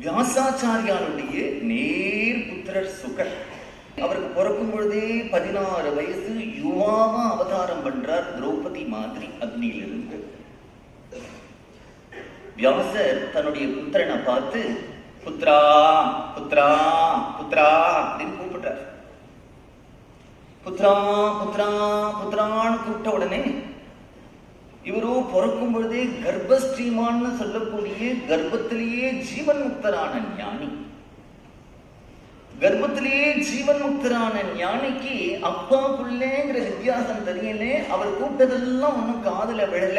வியாசாச்சாரியாருடைய நேர் புத்திரர் சுகர். அவருக்கு பிறக்கும் பொழுதே 16 வயசு, யுவாவா அவதாரம் பண்றார் திரௌபதி மாதிரி அக்னியிலிருந்து. வியாசர் தன்னுடைய புத்திரனை பார்த்து புத்ரா புத்ரா புத்ரா அப்படின்னு கூப்பிடுறார். புத்ரா புத்ரா புத்ரான்னு கூப்பிட்ட உடனே இவரோ பிறக்கும் பொழுதே கர்ப்பஸ்ரீமான்னு சொல்லக்கூடிய கர்ப்பத்திலேயே ஜீவன் முக்தரான ஞானி. கர்ப்பத்திலேயே ஜீவன் முக்தரான ஞானிக்கு அப்பா பிள்ளைங்கிற வித்தியாசம் தெரியலே. அவர் கூப்பிட்டதெல்லாம் ஒன்னும் காதுல விழல.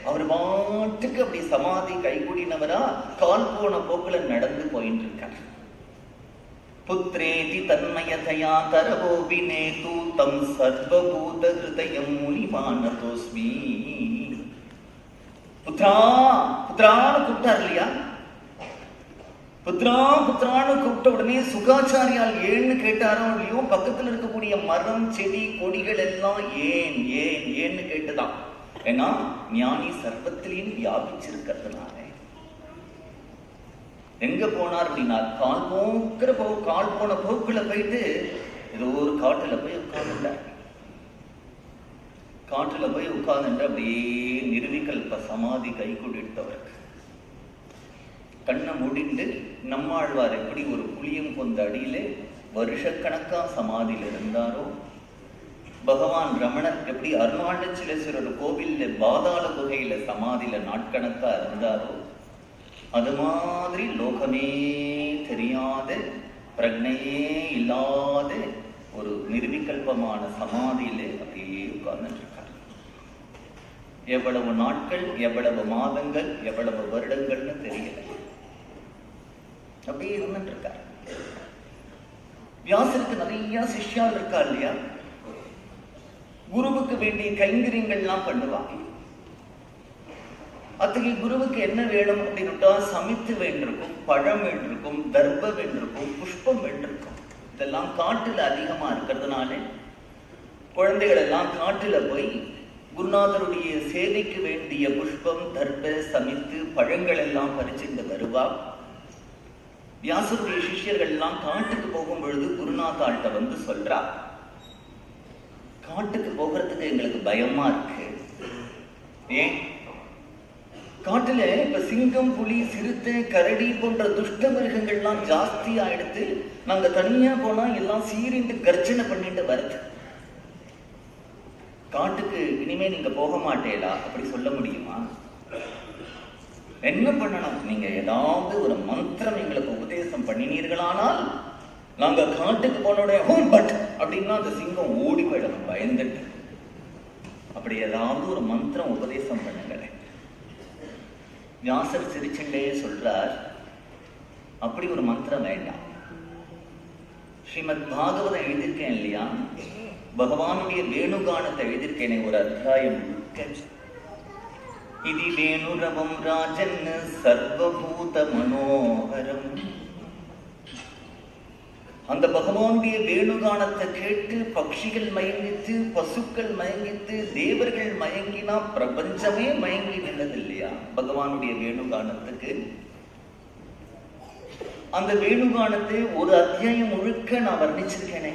அவர் பாட்டுக்கு அப்படி சமாதி கைகூடினவரா கால் போன போக்குல நடந்து போயிட்டு இருக்கார். புத்ரேதி தன்மயதயா தரவோபினே தூதம் சர்வபூத ஹிருதயம் முனிமானதோஸ்மி. புத்ரா புத்ரான்னு கூப்பிட்டார் இல்லையா? புத்ரா புத்ரான்னு கூப்பிட்ட உடனே சுகாச்சாரியால் ஏன்னு கேட்டாரோ இல்லையோ, பக்கத்துல இருக்கக்கூடிய மரம் செடி கொடிகள் எல்லாம் ஏன் ஏன் ஏன்னு கேட்டுதான். ஏன்னா ஞானி சர்வத்திலையும் வியாபிச்சிருக்கிறதுனால. எங்க போனார் அப்படின்னா கால் போன போக்குல போயிட்டு ஏதோ ஒரு காட்டுல போய் உட்கார்ந்துட்டார். காட்டுல போய் உட்கார்ந்துட்டு அப்படியே நிர்விகல்ப சமாதி கை கொண்டிருந்தவருக்கு கண்ணை முடிந்து நம்மாழ்வார் எப்படி ஒரு புளியம் கொண்ட அடியிலே வருஷக்கணக்கா சமாதியில் இருந்தாரோ, பகவான் ரமணர் எப்படி அருணாச்சலேஸ்வரர் கோவில்ல பாதாள குகையில சமாதியில நாட்கணக்கா இருந்தாரோ, அது மாதிரி லோகமே தெரியாத பிரக்னையே இல்லாத ஒரு நிர்விகல்பமான சமாதியிலே அப்படியே உட்கார்ந்துட்டு இருக்கார். எவ்வளவு நாட்கள், எவ்வளவு மாதங்கள், எவ்வளவு வருடங்கள்னு தெரியல, அப்படியே இருந்துட்டு இருக்கார். வியாசருக்கு நிறைய சிஷ்யால் இருக்கா இல்லையா? குருவுக்கு வேண்டிய கைங்கரியங்கள்லாம் பண்ணுவாங்க. அத்தகைய குருவுக்கு என்ன வேணும் அப்படின்னுட்டா சமித்து வேண்டிருக்கும், பழம் வேண்டிருக்கும், தர்ப்பம் வேண்டிருக்கும், புஷ்பம் வேண்டிருக்கும். இதெல்லாம் காட்டுல அதிகமா இருக்கிறதுனால குழந்தைகள் எல்லாம் காட்டுல போய் குருநாதருடைய சேவைக்கு வேண்டிய புஷ்பம், தர்ப்ப, சமித்து, பழங்கள் எல்லாம் பறிச்சுட்டு வருவா. வியாசருடைய சிஷ்யர்கள் எல்லாம் காட்டுக்கு போகும் பொழுது குருநாதாள்கிட்ட வந்து சொல்றா, காட்டுக்கு போகிறதுக்கு எங்களுக்கு பயமா இருக்கு. ஏன்? காட்டுல இப்ப சிங்கம், புலி, சிறுத்தை, கரடி போன்ற துஷ்ட மிருகங்கள்லாம் ஜாஸ்தி ஆயிடுத்து. நாங்க தனியா போனா எல்லாம் சீரிண்டு கர்ஜனை பண்ணிட்டு வருது. காட்டுக்கு இனிமே நீங்க போக மாட்டேலா அப்படி சொல்ல முடியுமா? என்ன பண்ணணும்? நீங்க ஏதாவது ஒரு மந்திரம் எங்களுக்கு உபதேசம் பண்ணினீர்களானால் நாங்க காட்டுக்கு போனோட ஹோம் பட் அப்படின்னா அந்த சிங்கம் ஓடி போயிடணும் பயந்துட்டு. அப்படி ஏதாவது ஒரு மந்திரம் உபதேசம் பண்ணுங்களேன். வியாசர் சிரிச்சுண்டே சொல்றார், அப்படி ஒரு மந்திரம் வேண்டாம். ஸ்ரீமத் பாகவதம் எழுதியிருக்கேன் இல்லையா? பகவானுடைய வேணுகானத்தை எழுதியிருக்கேனே ஒரு அத்தியாயம். இது வேணுரவம் ராஜன் சர்வபூத மனோகரம். அந்த பகவானுடைய வேணுகானத்தை கேட்டு பட்சிகள் மயங்கித்து, பசுக்கள் மயங்கித்து, தேவர்கள் மயங்கினா பிரபஞ்சமே மயங்கி நின்னது இல்லையா பகவானுடைய வேணுகானத்துக்கு? அந்த வேணுகானத்தை ஒரு அத்தியாயம் முழுக்க நான் வர்ணிச்சிருக்கேனே.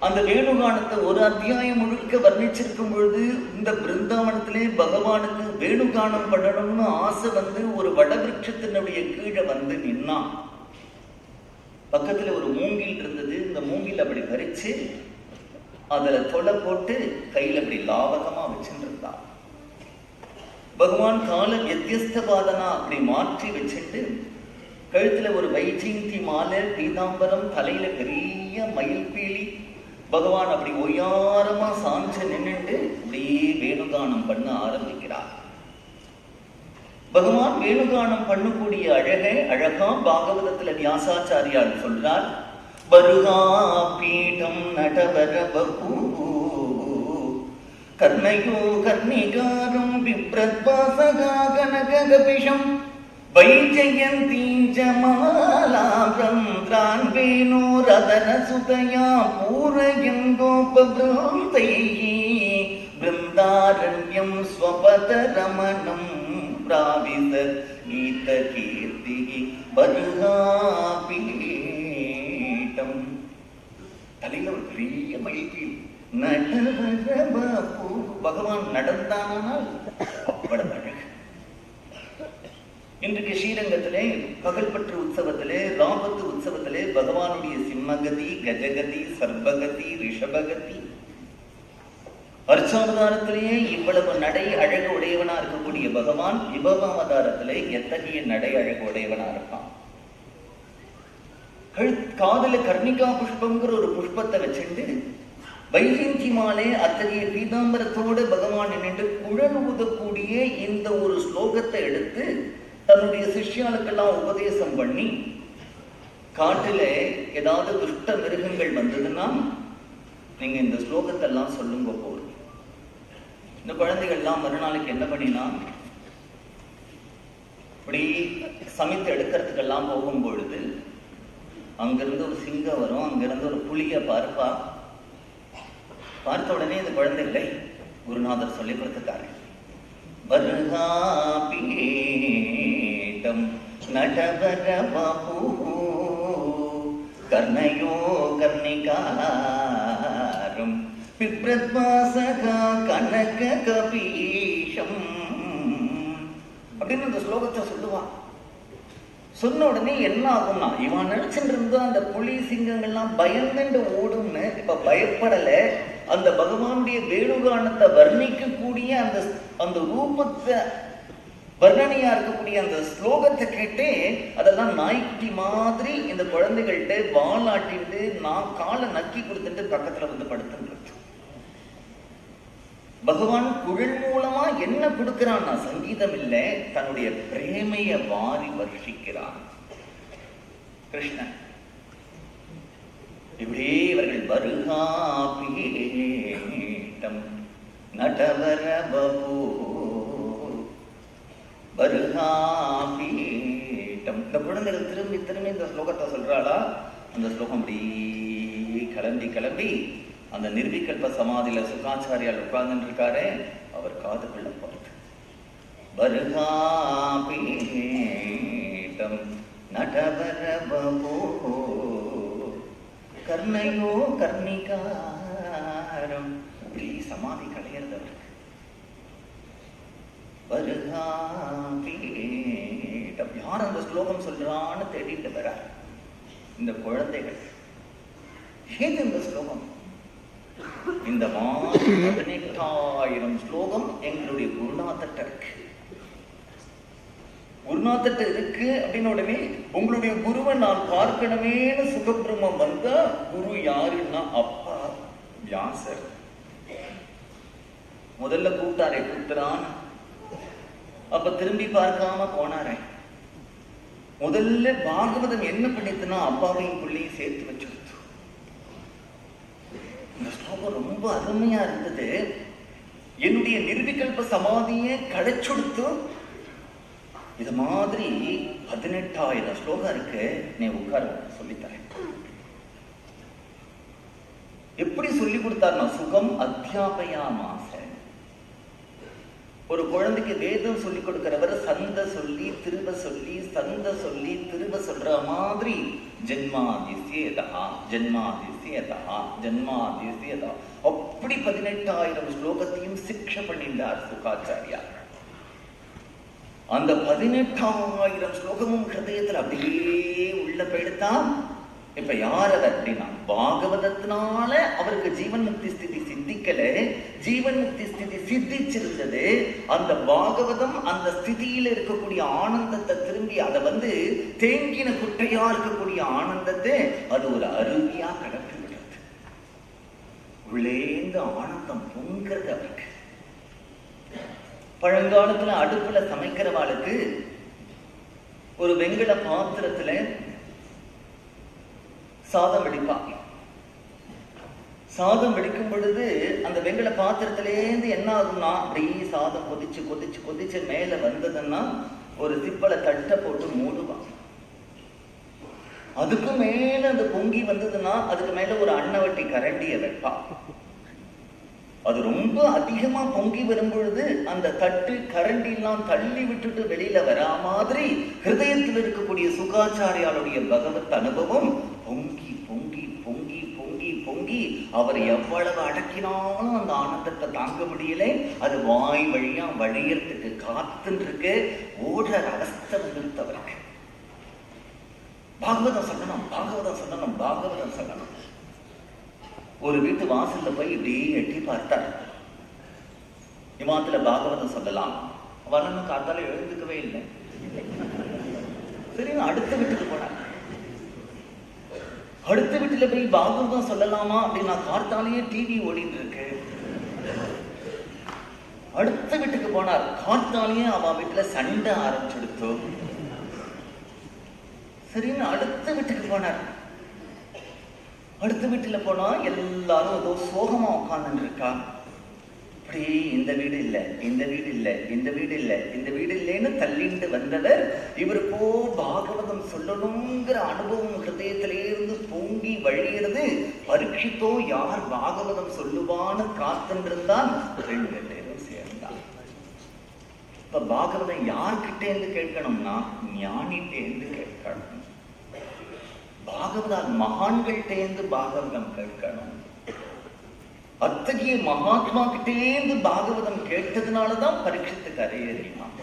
அந்த வேணுகானத்தை ஒரு அத்தியாயம் முழுக்க வர்ணிச்சிருக்கும் பொழுது இந்த பிருந்தாவனத்திலே பகவானுக்கு வேணுகானம் பண்ணணும்னு ஆசை வந்து ஒரு வடவிருட்சத்தினுடைய கீழே வந்து நின்னான். பக்கத்துல ஒரு மூங்கில் இருந்தது. இந்த மூங்கில் அப்படி பறிச்சு அதுல தொலை போட்டு கையில அப்படி லாவகமா வச்சுட்டு இருந்தான். பகவான் கால வித்தியஸ்தபாதனா அப்படி மாற்றி வச்சுட்டு கழுத்துல ஒரு வைஜெயந்தி மாலை, பீதாம்பரம், தலையில பெரிய மயில் பீலி, பகவான் அப்படி ஒய்யாரமா சாஞ்சு நின்னுட்டு அப்படியே வேணுகானம் பண்ண ஆரம்பிக்கிறார். பகவான் வேணுகானம் பண்ணக்கூடிய அழகா பாகவதத்துல வியாசாச்சாரியார் சொல்றார், வருகா பீடம் நடவர பகு கர்ணயோ கர்ணிகாரம் விப்ரத்வாசகா கனகபிஷம் வைஜயந்தீஞ்ச மாலாப்ரம் திரான்வேனோ ரதன சுதயா பூரயங்கோபப்ருந்தைஹி பிருந்தாரண்யம் ஸ்வபத ரமணம் பிராவித கீத கீர்த்திஹி. வருகாபீட்டம். தலையில ஒரு பெரிய மயில்பீல். பகவான் நடந்தானால் அவ்வளவு அழகு. இன்றைக்கு ஸ்ரீரங்கத்திலே பகல்பற்று உற்சவத்திலே, ராபத்து உற்சவத்திலே பகவானுடைய சிம்மகதி, கஜகதி, சர்பகதி, ரிஷபகதி, அர்ச்சாவதாரத்திலேயே இவ்வளவு நடை அழகு உடையவனா இருக்கக்கூடிய பகவான் விபவாவதாரத்திலே எத்தகைய நடை அழகு உடையவனா இருப்பான். காதல கர்ணிகா புஷ்பம்ங்கிற ஒரு புஷ்பத்தை வச்சுட்டு வைஜெயந்தி மாலே அத்தகைய பீதாம்பரத்தோடு பகவான் நின்று குழல் ஊதக்கூடிய இந்த ஒரு ஸ்லோகத்தை எடுத்து தன்னுடைய சிஷ்யாளுக்கெல்லாம் உபதேசம் பண்ணி, காட்டில ஏதாவது துஷ்ட மிருகங்கள் வந்ததுன்னா நீங்க இந்த ஸ்லோகத்தெல்லாம் சொல்லுங்க போதும். இந்த குழந்தைகள்லாம் மறுநாளைக்கு என்ன பண்ணினா, இப்படி சமைத்து எடுக்கிறதுக்கெல்லாம் போகும் பொழுது அங்கிருந்து ஒரு சிங்கம் வரும், அங்கிருந்து ஒரு புலிய பார்ப்பா. பார்த்த உடனே இந்த குழந்தைகளை குருநாதர் சொல்லி கொடுத்துட்டாரு. வருகாபீட்டம் நடவர பாபு கர்ணயோ கர்ணிகாரம் பிப்ரத்வாசகா கனக கபீஷம் அப்படின்னு அந்த ஸ்லோகத்தை சொல்லுவான். சொன்ன உடனே என்ன ஆகும்னா, இவன் நினைச்சுட்டு இருந்தா அந்த புலி சிங்கங்கள்லாம் பயந்துட்டு ஓடும்னு இப்ப பயப்படல. அந்த பகவானுடைய வேணுகானத்தை வர்ணிக்கக்கூடிய அந்த ரூபத்தை வர்ணனையா இருக்கக்கூடிய அந்த ஸ்லோகத்தை கேட்டே அதெல்லாம் நாய்க்குட்டி மாதிரி இந்த குழந்தைகள்கிட்ட வாலாட்டிட்டு நான் காலை நக்கி கொடுத்துட்டு பக்கத்துல வந்து படுத்துட்டு. பகவான் குழல் மூலமா என்ன கொடுக்கிறான்னா, சங்கீதம் இல்ல, தன்னுடைய பிரேமைய வாரி வர்ஷிக்கிறான் கிருஷ்ணன். இப்படியே இவர்கள் வருகாபீட்டம் நடவர பபு வருகாபீட்டம். இந்த குழந்தைகள் திரும்பி திரும்பி இந்த ஸ்லோகத்தை சொல்றாளா, அந்த ஸ்லோகம் அப்படி கிளம்பி கிளம்பி அந்த நிர்விகல்ப சமாதியில சுகாச்சாரியால் உட்கார்ந்து இருக்காரே, அவர் காதுக்குள்ள போறது. வருகாபீட்டம் நடவர பபு கர்ணயோ கர்ணிகாரம். இப்படி சமாதி கலையிறது அவருக்கு. வருகாபீட்டம். யார் அந்த ஸ்லோகம் சொல்றான்னு தேடிட்டு வர இந்த குழந்தைகள். ஏது இந்த ஸ்லோகம்? இந்த மாதிரி 18,000 ஸ்லோகம் எங்களுடைய குருநாதர்கிட்ட இருக்கு. குருநாதர்கிட்ட இருக்கு அப்படின்னு உடனே உங்களுடைய குருவை நான் பார்க்கணுமேனு சுகபிரம்மம் வந்தா, குரு யாருன்னா அப்பா வியாசர். முதல்ல கூப்பிட்டாரே புத்திரான், அப்ப திரும்பி பார்க்காம போனாரே. முதல்ல பாகவதம் என்ன பண்ணிட்டுனா அப்பாவையும் பிள்ளையும் சேர்த்து வச்சு. இந்த ஸ்லோகம் ரொம்ப அருமையா இருந்தது. என்னுடைய நிர்விகல்ப சமாதியை கடைச்சுடுத்து. இது மாதிரி 18,000 ஸ்லோகம் இருக்கு, நீ உட்கார சொல்லித்தரேன். எப்படி சொல்லி கொடுத்தாருன்னா, சுகம் அத்தியாபயாமாச. ஒரு குழந்தைக்கு வேதம் சொல்லி கொடுக்கிறவர் சந்த சொல்லி திரும்ப சொல்லி சந்த சொல்லி திரும்ப சொல்ற மாதிரி ஜென்மாதிசேதா ஜென்மாதிசேதா ஜென்மாதிசேதா அப்படி 18,000 ஸ்லோகத்தையும் சிக்ஷை பண்ணிட்டார் சுகாச்சாரியா. அந்த 18,000 ஸ்லோகமும் ஹிருதயத்தில் அப்படியே உள்ள போயிடுத்தான். இப்ப யார் அது அப்படின்னா, பாகவதத்தினால அவருக்கு ஜீவன் முக்தி ஸ்திதி சித்திக்கல, ஜீவன் முக்தி ஸ்திதி சித்திச்சிருந்தது. அந்த பாகவதம் அந்த ஸ்திதியில இருக்கக்கூடிய ஆனந்தத்தை திரும்பி அதை தேங்கின குட்டையா இருக்கக்கூடிய ஆனந்தத்தை அது ஒரு அருவியா கடத்தி விடுறது. உள்ளேந்து ஆனந்தம் பொங்கிறது அவருக்கு. பழங்காலத்துல அடுப்புல சமைக்கிறவாளுக்கு ஒரு வெங்கல பாத்திரத்துல சாதம் வெடிப்பாங்க. சாதம் வெடிக்கும் பொழுது அந்த வெங்கல பாத்திரத்திலேருந்து என்ன ஆகும்னா, அப்படியே சாதம் கொதிச்சு கொதிச்சு கொதிச்சு மேல வந்ததுன்னா ஒரு சிப்பலை தட்டை போட்டு மூடுவாங்க. அதுக்கு மேல அந்த பொங்கி வந்ததுன்னா அதுக்கு மேல ஒரு அன்னவட்டி கரண்டிய வைப்பா. அது ரொம்ப அதிகமா பொங்கி வரும் பொழுது அந்த தட்டு கரண்டி எல்லாம் தள்ளி விட்டுட்டு வெளியில வரா மாதிரி ஹிருதயத்தில் இருக்கக்கூடிய சுகாச்சாரியாளுடைய பகவத் அனுபவம் பொங்கி பொங்கி பொங்கி பொங்கி பொங்கி அவர் எவ்வளவு அடக்கினாலும் அந்த ஆனந்தத்தை தாங்க முடியல. அது வாய் வழியா வழியறதுக்கு காத்துன்னு இருக்கு. ஓடுற அவஸ்தை வந்துருத்தவருக்கு. பாகவதம் சொல்லணும், பாகவதம் சொல்லணும், பாகவதம் சொல்லணும். ஒரு வீட்டு வாசல்ல போய் இப்படியே எட்டி பார்த்தார். இமாத்துல பாகவதம் சொல்லலாம். வரணும் காத்தால எழுந்துக்கவே இல்லை. சரி, அடுத்த வீட்டுக்கு போனார். அடுத்த வீட்டுல போய் பாகவதம் சொல்லலாமா அப்படின்னு நான் காத்தாலேயே டிவி ஓடிட்டு இருக்கு. அடுத்த வீட்டுக்கு போனார். காத்தாலேயே அவன் வீட்டுல சண்டை ஆரம்பிச்சுடுத்து. சரின்னு அடுத்த வீட்டுக்கு போனார். அடுத்த வீட்டுல போனா எல்லாரும் ஏதோ சோகமா உட்கார்ந்து இருக்கா. அப்படி இந்த வீடு இல்லை, இந்த வீடு இல்லை, இந்த வீடு இல்லை, இந்த வீடு இல்லைன்னு தள்ளிட்டு வந்தவர் இவருக்கோ பாகவதம் சொல்லணுங்கிற அனுபவம் ஹிருதயத்திலிருந்து பொங்கி வழியிறது. பரீட்சித்தோ யார் பாகவதம் சொல்லுவான்னு காத்துருந்தான். 2 பேரும் சேர்ந்தான். இப்ப பாகவதம் யார்கிட்டேருந்து கேட்கணும்னா ஞானிட்டேந்து கேட்கணும். பாகவதால் மகான்கள்டேந்து பாகவதம் கேட்கணும். அத்தகைய மகாத்மா கிட்டேந்து பாகவதம் கேட்டதுனாலதான் பரீட்சித்துக்கு அறையேறினான்.